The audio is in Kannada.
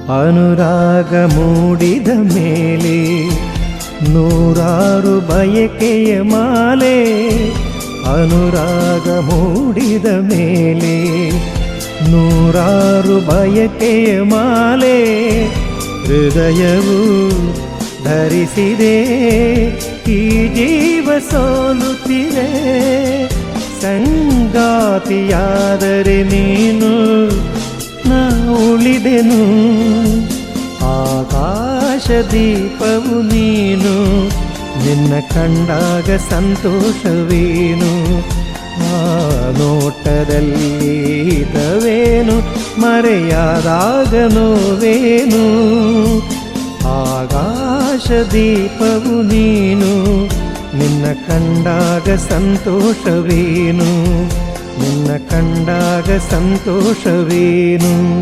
ಅನುರಾಗ ಮೂಡಿದ ಮೇಲೆ ನೂರಾರು ಬಯಕೆಯ ಮಾಲೆ. ಅನುರಾಗ ಮೂಡಿದ ಮೇಲೆ ನೂರಾರು ಬಯಕೆಯ ಮಾಲೆ. ಹೃದಯವು ಧರಿಸಿದೆ ಈ ಜೀವ ಸೋಲುತ್ತಿದೆ. ಸಂಗಾತಿಯಾದರೆ ನೀನು ನಾ ಉಳಿದೆನು. ಆಕಾಶ ದೀಪವು ನೀನು ನಿನ್ನ ಕಂಡಾಗ ಸಂತೋಷವೇನು. ಆ ನೋಟದಲ್ಲಿ ತವೇನು ಮರೆಯಾದಾಗ ನೋವೇನು. ಆಕಾಶ ದೀಪವು ನೀನು ನಿನ್ನ ಕಂಡಾಗ ಸಂತೋಷವೇನು. ನಿನ್ನ ಕಂಡಾಗ ಸಂತೋಷವೇನು.